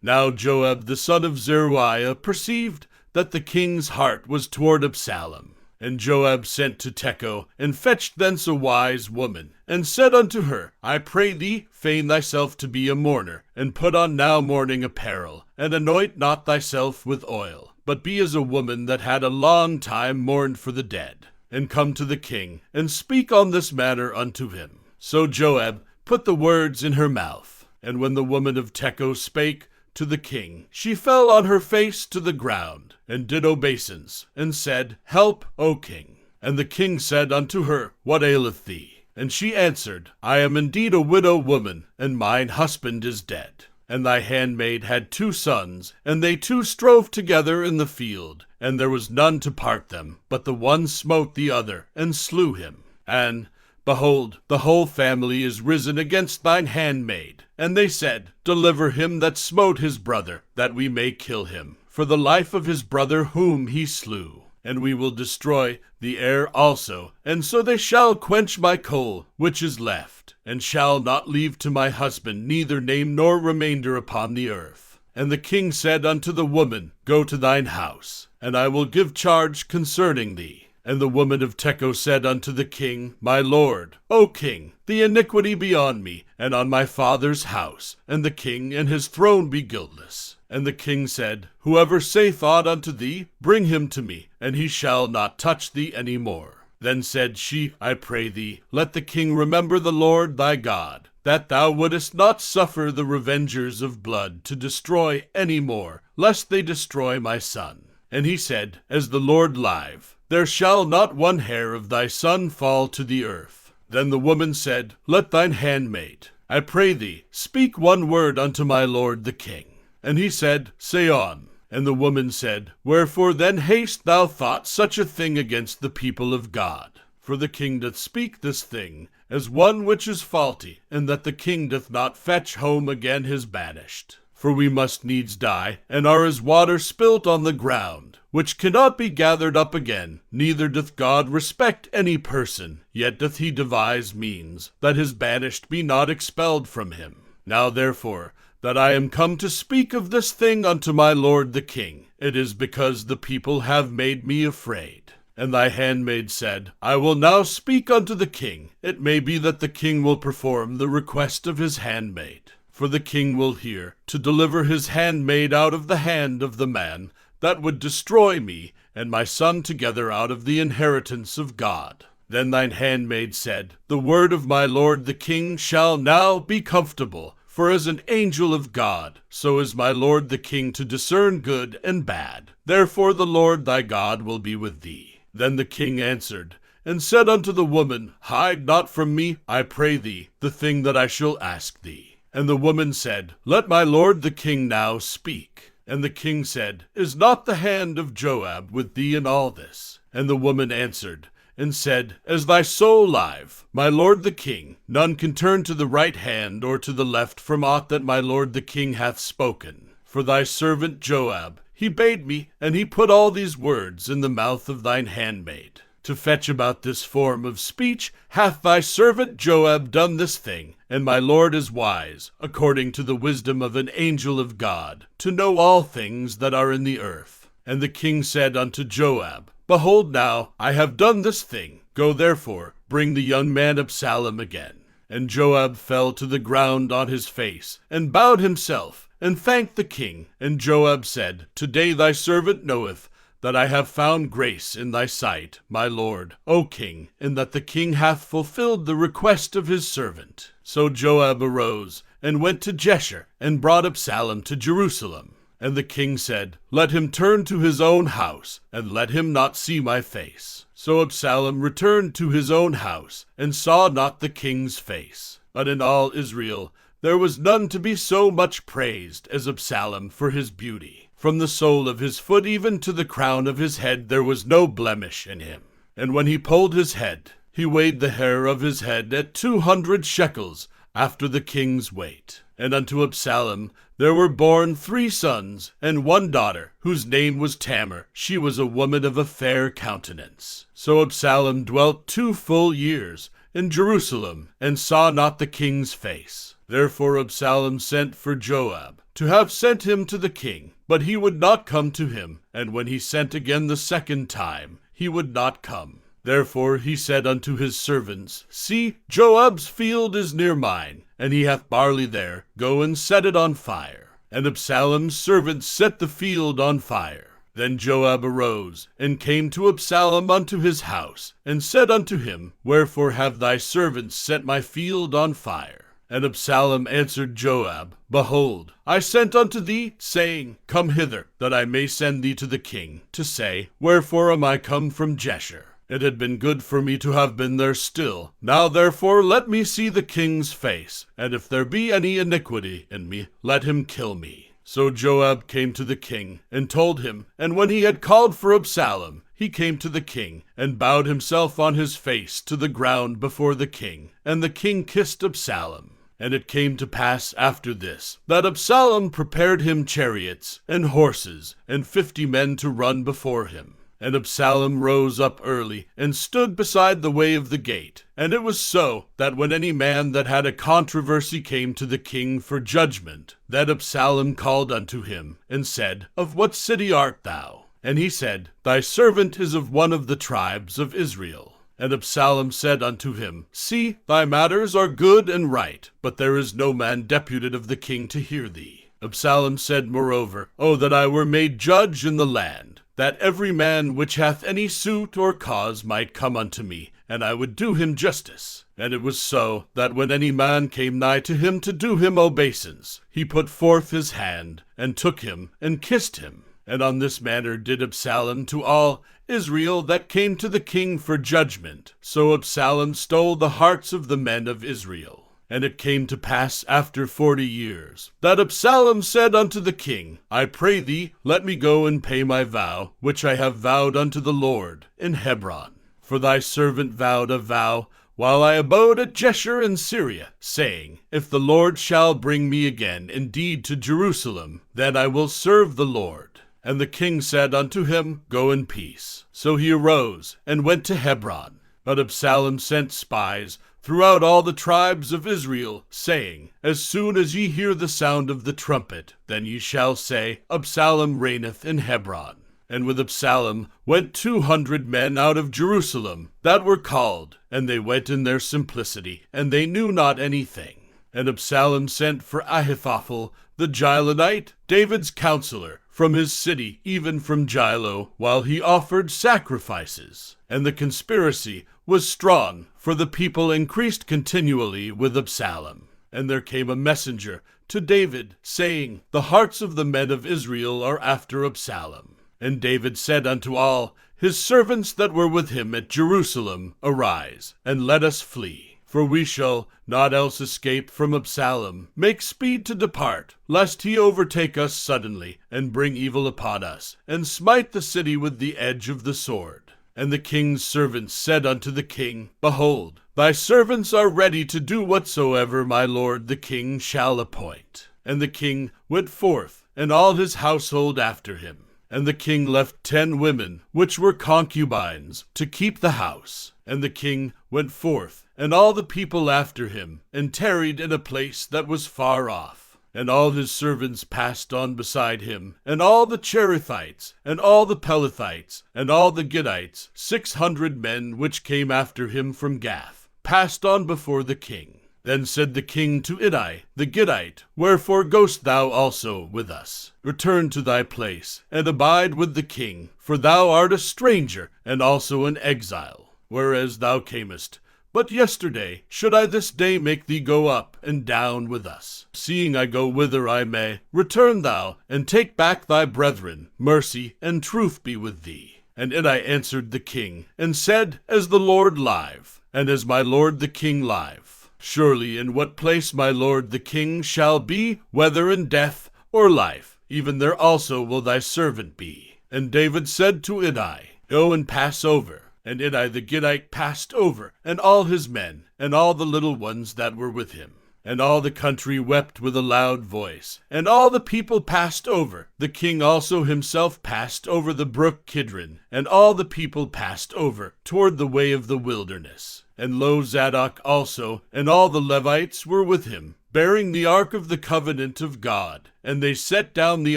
Now Joab the son of Zeruiah perceived that the king's heart was toward Absalom. And Joab sent to Tekoa, and fetched thence a wise woman, and said unto her, I pray thee, feign thyself to be a mourner, and put on now mourning apparel, and anoint not thyself with oil, but be as a woman that had a long time mourned for the dead, and come to the king, and speak on this matter unto him. So Joab put the words in her mouth. And when the woman of Tekoa spake to the king, she fell on her face to the ground, and did obeisance, and said, Help, O king. And the king said unto her, What aileth thee? And she answered, I am indeed a widow woman, and mine husband is dead. And thy handmaid had 2 sons, and they 2 strove together in the field, and there was none to part them, but the one smote the other, and slew him. And, behold, the whole family is risen against thine handmaid. And they said, Deliver him that smote his brother, that we may kill him, for the life of his brother whom he slew. And we will destroy the heir also, and so they shall quench my coal, which is left, and shall not leave to my husband neither name nor remainder upon the earth. And the king said unto the woman, Go to thine house, and I will give charge concerning thee. And the woman of Tekoa said unto the king, My lord, O king, the iniquity be on me, and on my father's house, and the king and his throne be guiltless. And the king said, Whoever saith aught unto thee, bring him to me, and he shall not touch thee any more. Then said she, I pray thee, let the king remember the Lord thy God, that thou wouldest not suffer the revengers of blood to destroy any more, lest they destroy my son. And he said, As the Lord live, there shall not one hair of thy son fall to the earth. Then the woman said, Let thine handmaid, I pray thee, speak one word unto my lord the king. And he said, Say on. And the woman said, Wherefore then hast thou thought such a thing against the people of God? For the king doth speak this thing as one which is faulty, and that the king doth not fetch home again his banished. For we must needs die, and are as water spilt on the ground, which cannot be gathered up again. Neither doth God respect any person, yet doth he devise means, that his banished be not expelled from him. Now therefore, that I am come to speak of this thing unto my lord the king, it is because the people have made me afraid. And thy handmaid said, I will now speak unto the king. It may be that the king will perform the request of his handmaid. For the king will hear, to deliver his handmaid out of the hand of the man that would destroy me and my son together out of the inheritance of God. Then thine handmaid said, The word of my lord the king shall now be comfortable, for as an angel of God, so is my lord the king to discern good and bad. Therefore the Lord thy God will be with thee. Then the king answered, and said unto the woman, Hide not from me, I pray thee, the thing that I shall ask thee. And the woman said, Let my lord the king now speak. And the king said, Is not the hand of Joab with thee in all this? And the woman answered, and said, As thy soul live, my lord the king, none can turn to the right hand or to the left from aught that my lord the king hath spoken. For thy servant Joab, he bade me, and he put all these words in the mouth of thine handmaid. To fetch about this form of speech hath thy servant Joab done this thing, and my lord is wise, according to the wisdom of an angel of God, to know all things that are in the earth. And the king said unto Joab, Behold now, I have done this thing. Go therefore, bring the young man Absalom again. And Joab fell to the ground on his face, and bowed himself, and thanked the king. And Joab said, Today thy servant knoweth that I have found grace in thy sight, my lord, O king, in that the king hath fulfilled the request of his servant. So Joab arose, and went to Jeshurun, and brought Absalom to Jerusalem. And the king said, Let him turn to his own house, and let him not see my face. So Absalom returned to his own house, and saw not the king's face. But in all Israel there was none to be so much praised as Absalom for his beauty. From the sole of his foot even to the crown of his head there was no blemish in him. And when he polled his head, he weighed the hair of his head at 200 shekels, after the king's weight. And unto Absalom there were born 3 sons, and 1 daughter, whose name was Tamar. She was a woman of a fair countenance. So Absalom dwelt 2 full years in Jerusalem, and saw not the king's face. Therefore Absalom sent for Joab, to have sent him to the king, but he would not come to him. And when he sent again the second time, he would not come. Therefore he said unto his servants, See, Joab's field is near mine, and he hath barley there. Go and set it on fire. And Absalom's servants set the field on fire. Then Joab arose, and came to Absalom unto his house, and said unto him, Wherefore have thy servants set my field on fire? And Absalom answered Joab, Behold, I sent unto thee, saying, Come hither, that I may send thee to the king, to say, Wherefore am I come from Jeshurun? It had been good for me to have been there still. Now therefore let me see the king's face, and if there be any iniquity in me, let him kill me. So Joab came to the king, and told him, and when he had called for Absalom, he came to the king, and bowed himself on his face to the ground before the king, and the king kissed Absalom. And it came to pass after this, that Absalom prepared him chariots, and horses, and 50 men to run before him. And Absalom rose up early, and stood beside the way of the gate. And it was so, that when any man that had a controversy came to the king for judgment, that Absalom called unto him, and said, Of what city art thou? And he said, Thy servant is of one of the tribes of Israel. And Absalom said unto him, See, thy matters are good and right, but there is no man deputed of the king to hear thee. Absalom said moreover, O that I were made judge in the land, that every man which hath any suit or cause might come unto me, and I would do him justice. And it was so, that when any man came nigh to him to do him obeisance, he put forth his hand, and took him, and kissed him. And on this manner did Absalom to all Israel that came to the king for judgment. So Absalom stole the hearts of the men of Israel. And it came to pass after 40 years, that Absalom said unto the king, I pray thee, let me go and pay my vow, which I have vowed unto the Lord, in Hebron. For thy servant vowed a vow, while I abode at Jeshurun in Syria, saying, If the Lord shall bring me again indeed to Jerusalem, then I will serve the Lord. And the king said unto him, Go in peace. So he arose, and went to Hebron. But Absalom sent spies throughout all the tribes of Israel, saying, As soon as ye hear the sound of the trumpet, then ye shall say, Absalom reigneth in Hebron. And with Absalom went 200 men out of Jerusalem that were called, and they went in their simplicity, and they knew not anything. And Absalom sent for Ahithophel the Gilonite, David's counselor, from his city, even from Gilo, while he offered sacrifices. And the conspiracy was strong, for the people increased continually with Absalom. And there came a messenger to David, saying, The hearts of the men of Israel are after Absalom. And David said unto all his servants that were with him at Jerusalem, Arise, and let us flee. For we shall not else escape from Absalom. Make speed to depart, lest he overtake us suddenly, and bring evil upon us, and smite the city with the edge of the sword. And the king's servants said unto the king, Behold, thy servants are ready to do whatsoever my lord the king shall appoint. And the king went forth, and all his household after him. And the king left 10 women, which were concubines, to keep the house. And the king went forth, and all the people after him, and tarried in a place that was far off. And all his servants passed on beside him, and all the Cherethites, and all the Pelethites, and all the Gittites, 600 men which came after him from Gath, passed on before the king. Then said the king to Ittai the Gittite, Wherefore goest thou also with us? Return to thy place, and abide with the king, for thou art a stranger, and also an exile, whereas thou camest. But yesterday should I this day make thee go up and down with us. Seeing I go whither I may, return thou, and take back thy brethren. Mercy and truth be with thee. And Ittai answered the king, and said, As the Lord live, and as my lord the king live, surely in what place my lord the king shall be, whether in death or life, even there also will thy servant be. And David said to Ittai, Go and pass over. And Ittai the Gittite passed over, and all his men, and all the little ones that were with him. And all the country wept with a loud voice, and all the people passed over. The king also himself passed over the brook Kidron, and all the people passed over toward the way of the wilderness. And lo, Zadok also, and all the Levites were with him, bearing the ark of the covenant of God. And they set down the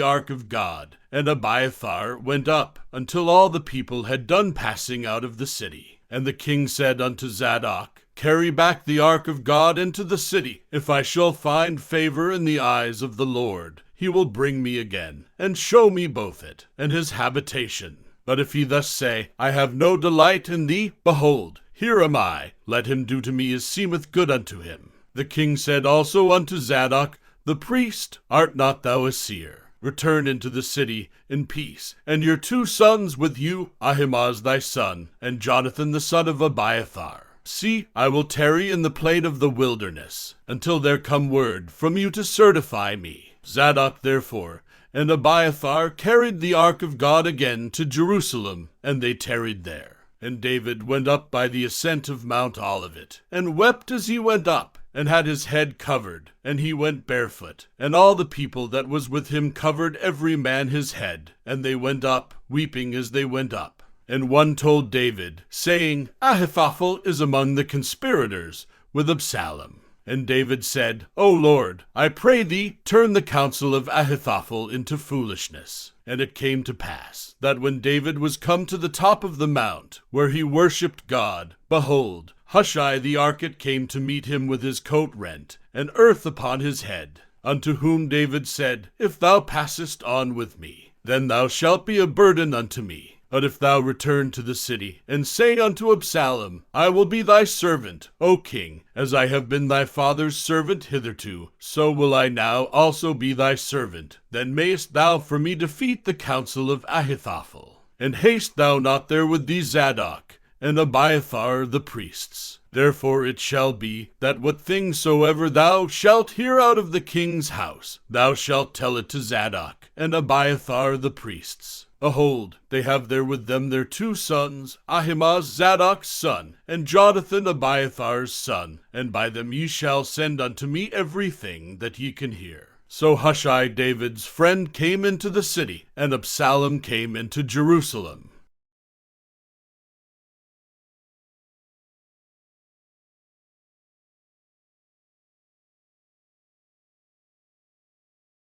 ark of God, and Abiathar went up, until all the people had done passing out of the city. And the king said unto Zadok, Carry back the ark of God into the city. If I shall find favor in the eyes of the Lord, he will bring me again, and show me both it, and his habitation. But if he thus say, I have no delight in thee, behold, here am I, let him do to me as seemeth good unto him. The king said also unto Zadok, the priest, art not thou a seer? Return into the city in peace, and your 2 sons with you, Ahimaaz thy son, and Jonathan the son of Abiathar. See, I will tarry in the plain of the wilderness, until there come word from you to certify me. Zadok therefore and Abiathar carried the ark of God again to Jerusalem, and they tarried there. And David went up by the ascent of Mount Olivet, and wept as he went up, and had his head covered, and he went barefoot. And all the people that was with him covered every man his head, and they went up, weeping as they went up. And one told David, saying, Ahithophel is among the conspirators with Absalom. And David said, O Lord, I pray thee, turn the counsel of Ahithophel into foolishness. And it came to pass, that when David was come to the top of the mount, where he worshipped God, behold, Hushai the archit came to meet him with his coat rent, and earth upon his head. Unto whom David said, If thou passest on with me, then thou shalt be a burden unto me. But if thou return to the city, and say unto Absalom, I will be thy servant, O king, as I have been thy father's servant hitherto, so will I now also be thy servant. Then mayest thou for me defeat the counsel of Ahithophel. And haste thou not there with thee Zadok, and Abiathar the priests. Therefore it shall be, that what things soever thou shalt hear out of the king's house, thou shalt tell it to Zadok, and Abiathar the priests. Behold, they have there with them their 2 sons, Ahimaaz Zadok's son, and Jonathan Abiathar's son, and by them ye shall send unto me everything that ye can hear. So Hushai David's friend came into the city, and Absalom came into Jerusalem.